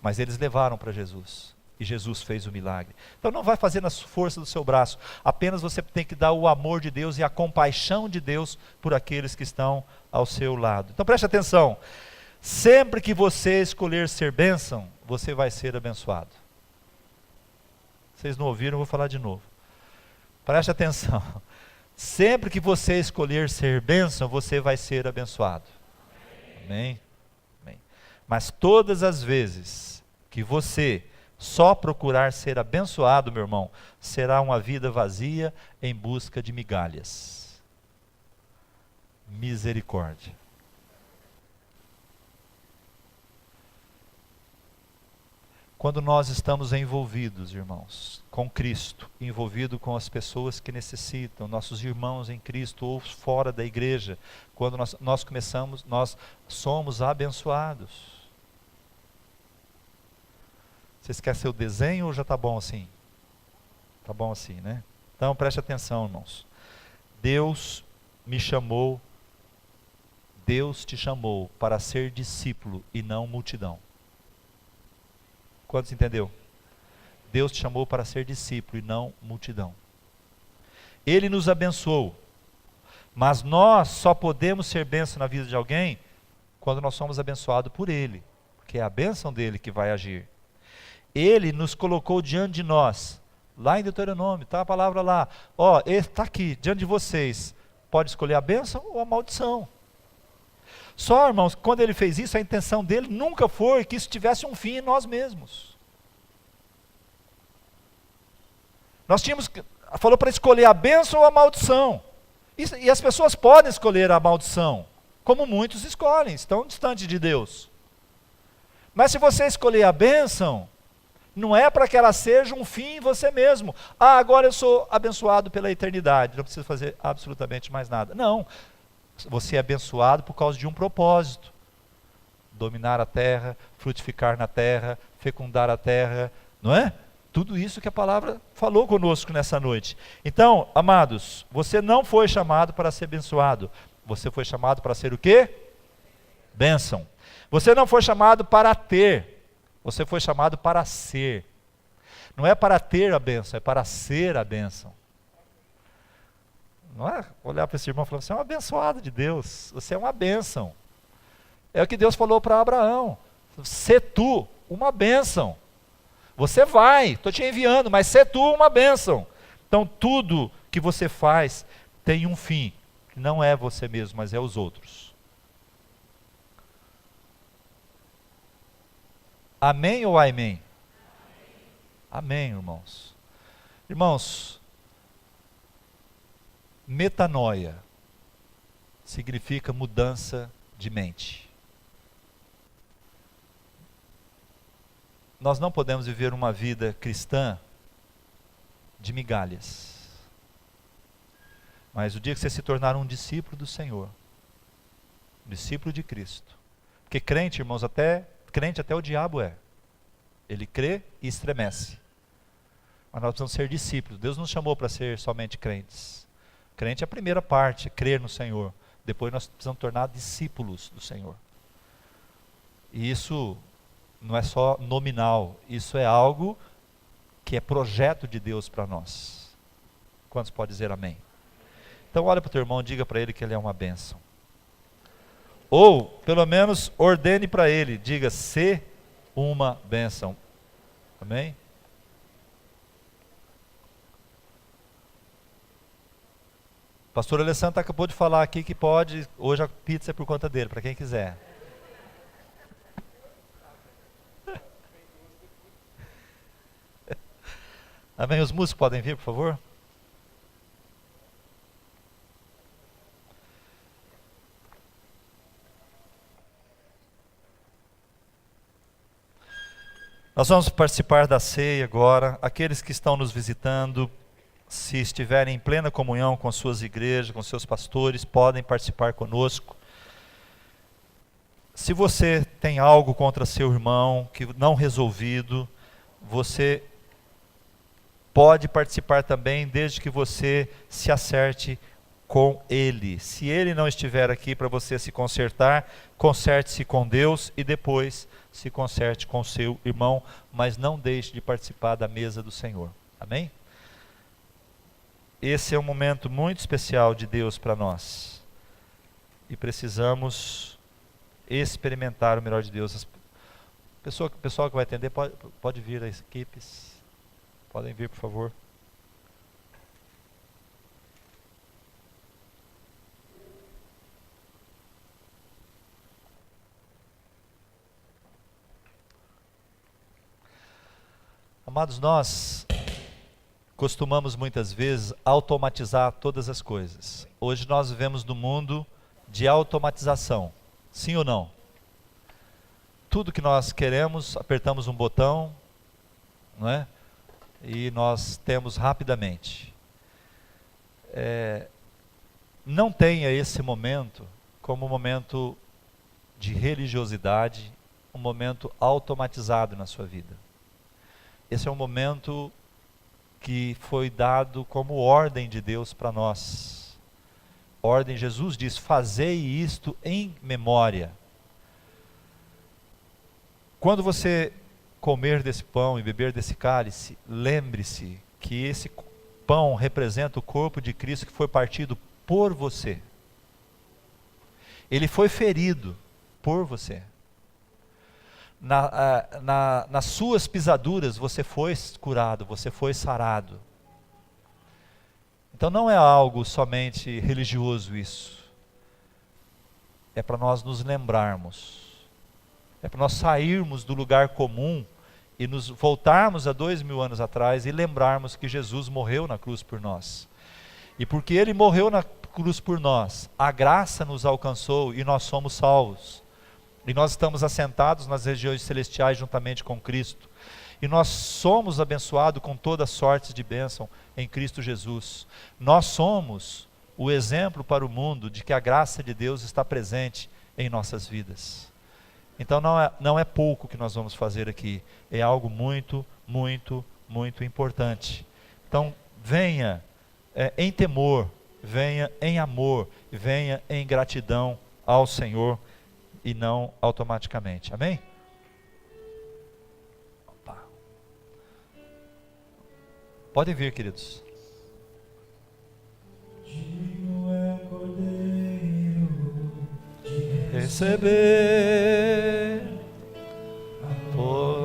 Mas eles levaram para Jesus. E Jesus fez o milagre. Então não vai fazer na força do seu braço. Apenas você tem que dar o amor de Deus e a compaixão de Deus por aqueles que estão ao seu lado. Então preste atenção. Sempre que você escolher ser bênção, você vai ser abençoado. Vocês não ouviram, eu vou falar de novo. Preste atenção. Sempre que você escolher ser bênção, você vai ser abençoado. Amém? Amém. Mas todas as vezes que você só procurar ser abençoado, meu irmão, será uma vida vazia em busca de migalhas. Misericórdia. Quando nós estamos envolvidos, irmãos, com Cristo, envolvido com as pessoas que necessitam, nossos irmãos em Cristo ou fora da igreja, quando nós começamos, nós somos abençoados. Vocês querem seu desenho ou já está bom assim? Está bom assim, né? Então preste atenção, irmãos. Deus me chamou, Deus te chamou para ser discípulo e não multidão. Quantos entendeu? Deus te chamou para ser discípulo e não multidão. Ele nos abençoou, mas nós só podemos ser bênção na vida de alguém quando nós somos abençoados por Ele, porque é a bênção dele que vai agir. Ele nos colocou diante de nós, lá em Deuteronômio, está a palavra lá, ó, está aqui, diante de vocês, pode escolher a bênção ou a maldição. Só, irmãos, quando ele fez isso, a intenção dele nunca foi que isso tivesse um fim em nós mesmos. Nós tínhamos, falou para escolher a bênção ou a maldição. E as pessoas podem escolher a maldição, como muitos escolhem, estão distantes de Deus. Mas se você escolher a bênção, não é para que ela seja um fim em você mesmo. Ah, agora eu sou abençoado pela eternidade, não preciso fazer absolutamente mais nada. Não. Você é abençoado por causa de um propósito: dominar a terra, frutificar na terra, fecundar a terra, não é? Tudo isso que a palavra falou conosco nessa noite. Então, amados, você não foi chamado para ser abençoado, você foi chamado para ser o quê? Bênção. Você não foi chamado para ter, você foi chamado para ser. Não é para ter a bênção, é para ser a bênção. Não é olhar para esse irmão e falar, você é um abençoado de Deus, você é uma bênção. É o que Deus falou para Abraão: sê tu uma bênção. Você vai, estou te enviando, mas sê tu uma bênção. Então tudo que você faz tem um fim, que não é você mesmo, mas é os outros. Amém ou amém? Amém, irmãos. Irmãos, metanoia significa mudança de mente. Nós não podemos viver uma vida cristã de migalhas. Mas o dia que você se tornar um discípulo do Senhor, um discípulo de Cristo, porque crente, irmãos, crente até o diabo é. Ele crê e estremece. Mas nós precisamos ser discípulos. Deus nos chamou para ser somente crentes. Crente é a primeira parte, crer no Senhor. Depois nós precisamos tornar discípulos do Senhor. E isso não é só nominal, isso é algo que é projeto de Deus para nós. Quantos podem dizer amém? Então olha para o teu irmão, diga para ele que ele é uma bênção. Ou, pelo menos, ordene para ele, diga, sê uma bênção. Amém? Pastor Alessandro acabou de falar aqui que pode, hoje a pizza é por conta dele, para quem quiser. Amém? Os músicos podem vir, por favor? Nós vamos participar da ceia agora. Aqueles que estão nos visitando, se estiverem em plena comunhão com suas igrejas, com seus pastores, podem participar conosco. Se você tem algo contra seu irmão, que não resolvido, você pode participar também, desde que você se acerte com ele. Se ele não estiver aqui para você se consertar, conserte-se com Deus e depois se conserte com seu irmão, mas não deixe de participar da mesa do Senhor. Amém? Esse é um momento muito especial de Deus para nós. E precisamos experimentar o melhor de Deus. O pessoal que vai atender pode vir, as equipes. Podem vir, por favor. Amados, nós costumamos muitas vezes automatizar todas as coisas. Hoje nós vivemos num mundo de automatização. Sim ou não? Tudo que nós queremos, apertamos um botão não é? E nós temos rapidamente. Não tenha esse momento como um momento de religiosidade, um momento automatizado na sua vida. Esse é um momento que foi dado como ordem de Deus para nós. Ordem, Jesus diz, fazei isto em memória. Quando você comer desse pão e beber desse cálice, lembre-se que esse pão representa o corpo de Cristo que foi partido por você. Ele foi ferido por você. Nas suas pisaduras você foi curado, você foi sarado. Então não é algo somente religioso isso. É para nós nos lembrarmos. É para nós sairmos do lugar comum e nos voltarmos a 2000 anos atrás e lembrarmos que Jesus morreu na cruz por nós. E porque Ele morreu na cruz por nós, a graça nos alcançou e nós somos salvos. E nós estamos assentados nas regiões celestiais juntamente com Cristo. E nós somos abençoados com toda sorte de bênção em Cristo Jesus. Nós somos o exemplo para o mundo de que a graça de Deus está presente em nossas vidas. Então não é pouco que nós vamos fazer aqui. É algo muito, muito, muito importante. Então venha em temor, venha em amor, venha em gratidão ao Senhor e não automaticamente. Amém? Opa. Podem vir, queridos. Digno é o Cordeiro de receber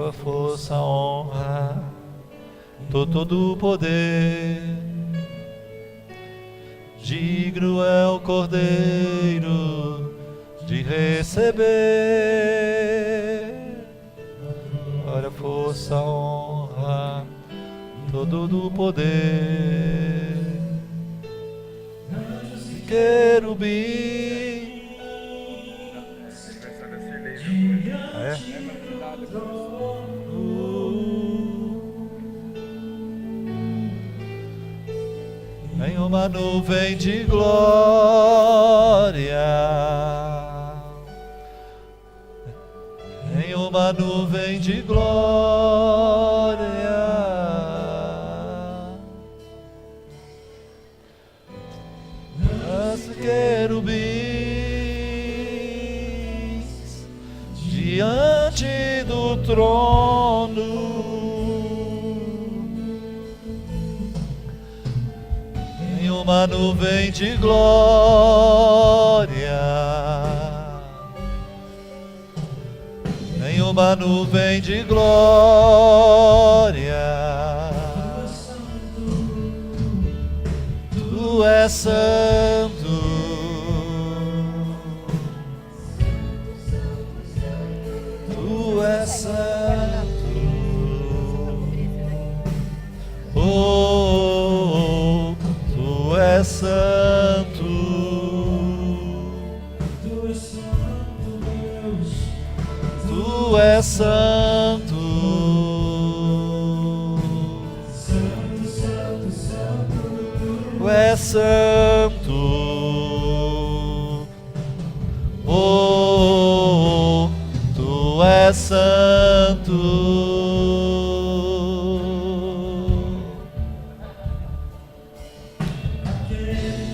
a força, a honra, todo o poder. Digno é o Cordeiro de receber glória, força, honra, todo o poder. Querubim. Em uma nuvem de glória, em uma nuvem de glória, as querubins diante do trono. Uma nuvem de glória, em uma nuvem de glória, tu és santo, tu és santo, oh, tu és santo, Deus, tu és santo, santo, santo, santo, tu és santo, oh, tu és santo.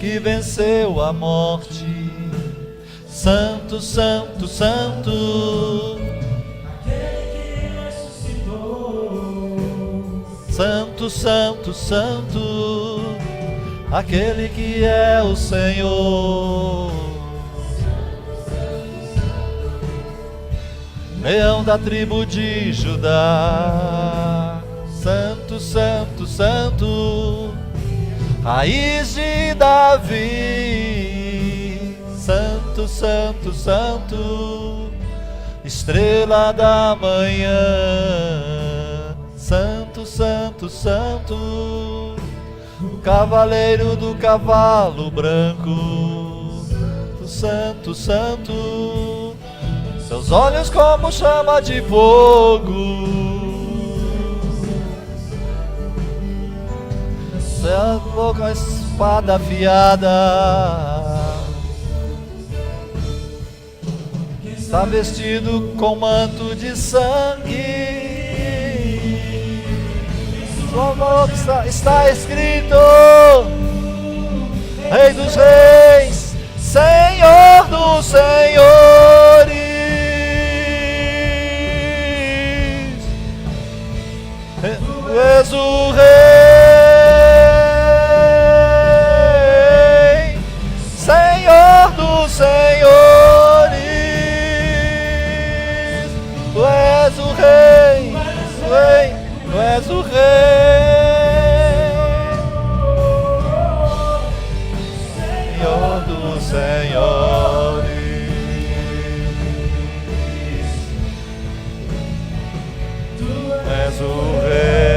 Que venceu a morte, santo, santo, santo, aquele que ressuscitou, santo, santo, santo, aquele que é o Senhor, leão da tribo de Judá, santo, santo, santo, raiz de Davi, santo, santo, santo, estrela da manhã, santo, santo, santo, cavaleiro do cavalo branco, santo, santo, seus olhos como chama de fogo, com a espada afiada, está vestido com manto de sangue. Sua boca está escrito: Rei dos reis, Senhor dos senhores. Tu és o Rei, Senhor dos senhores. Tu és o Rei, Tu és o Rei, Senhor dos senhores. Tu és o Rei,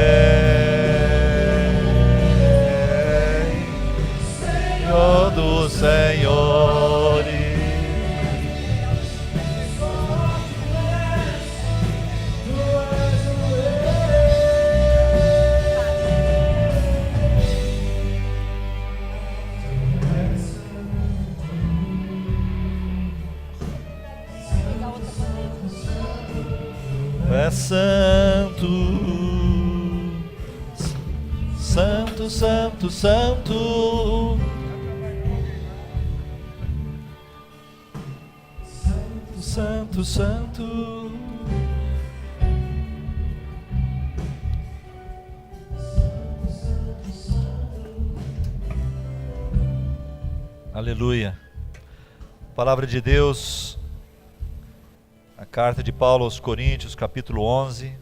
Senhor dos senhores. É santo, santo, santo, santo, santo, santo, santo. Aleluia. Palavra de Deus. A carta de Paulo aos Coríntios, capítulo 11,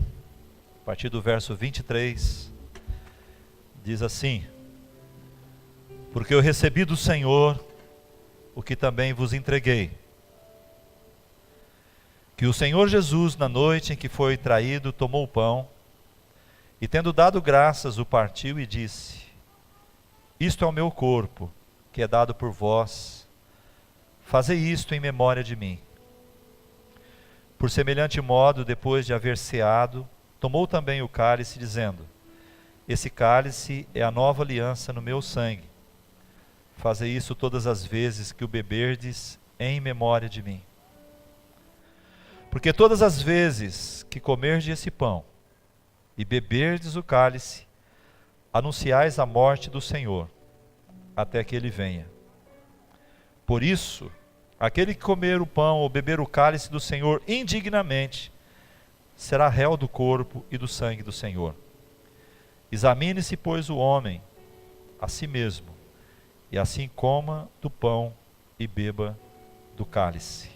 a partir do verso 23, diz assim: Porque eu recebi do Senhor o que também vos entreguei, que o Senhor Jesus, na noite em que foi traído, tomou o pão, e tendo dado graças, o partiu e disse: Isto é o meu corpo, que é dado por vós, fazei isto em memória de mim. Por semelhante modo, depois de haver ceado, tomou também o cálice, dizendo: Esse cálice é a nova aliança no meu sangue. Fazei isso todas as vezes que o beberdes em memória de mim. Porque todas as vezes que comerdes esse pão e beberdes o cálice, anunciais a morte do Senhor, até que ele venha. Por isso, aquele que comer o pão ou beber o cálice do Senhor indignamente, será réu do corpo e do sangue do Senhor. Examine-se, pois, o homem a si mesmo, e assim coma do pão e beba do cálice.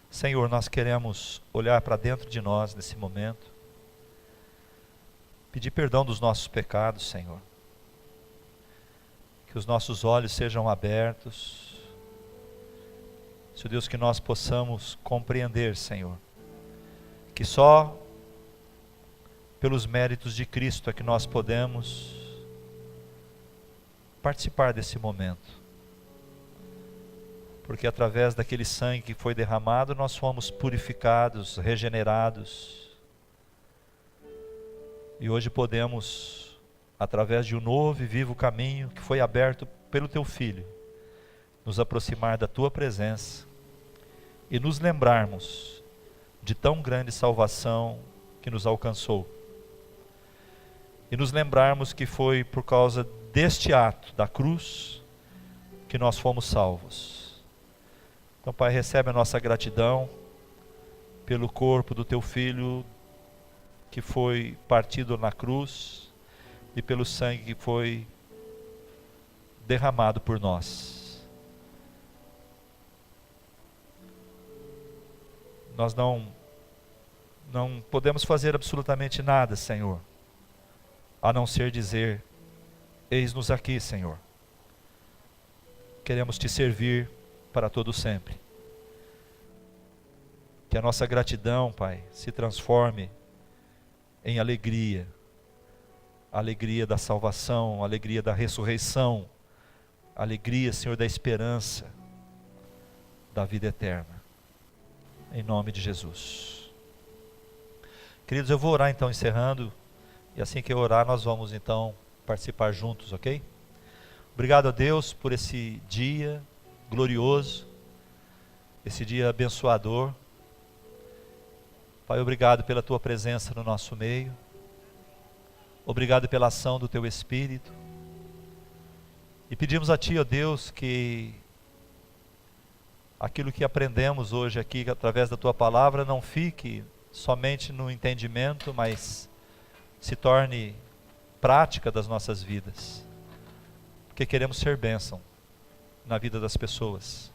Senhor, nós queremos olhar para dentro de nós nesse momento, pedir perdão dos nossos pecados, Senhor. Que os nossos olhos sejam abertos. Senhor Deus, que nós possamos compreender, Senhor, que só pelos méritos de Cristo é que nós podemos participar desse momento. Porque através daquele sangue que foi derramado, nós fomos purificados, regenerados. E hoje podemos, através de um novo e vivo caminho que foi aberto pelo Teu Filho, nos aproximar da Tua presença e nos lembrarmos de tão grande salvação que nos alcançou. E nos lembrarmos que foi por causa deste ato da cruz que nós fomos salvos. Então, Pai, recebe a nossa gratidão pelo corpo do Teu Filho que foi partido na cruz e pelo sangue que foi derramado por nós. Nós não podemos fazer absolutamente nada, Senhor, a não ser dizer: eis-nos aqui, Senhor. Queremos Te servir para todo sempre. Que a nossa gratidão, Pai, se transforme em alegria. Alegria da salvação, alegria da ressurreição, alegria, Senhor, da esperança, da vida eterna. Em nome de Jesus. Queridos, eu vou orar então encerrando, e assim que eu orar nós vamos então participar juntos, ok? Obrigado a Deus por esse dia glorioso, esse dia abençoador. Pai, obrigado pela tua presença no nosso meio. Obrigado pela ação do teu Espírito. E pedimos a ti, ó Deus, que aquilo que aprendemos hoje aqui através da tua palavra não fique somente no entendimento, mas se torne prática das nossas vidas. Porque queremos ser bênção na vida das pessoas.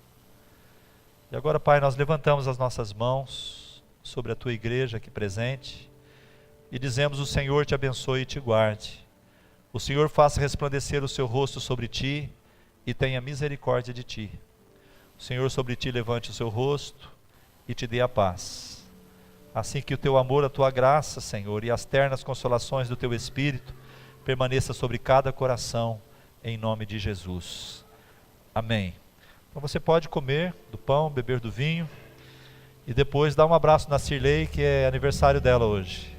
E agora, Pai, nós levantamos as nossas mãos sobre a tua igreja aqui presente e dizemos: o Senhor te abençoe e te guarde. O Senhor faça resplandecer o seu rosto sobre ti e tenha misericórdia de ti. O Senhor sobre ti levante o seu rosto e te dê a paz. Assim que o teu amor, a tua graça, Senhor, e as ternas consolações do teu Espírito permaneça sobre cada coração, em nome de Jesus. Amém. Então você pode comer do pão, beber do vinho e depois dar um abraço na Cirlei, que é aniversário dela hoje.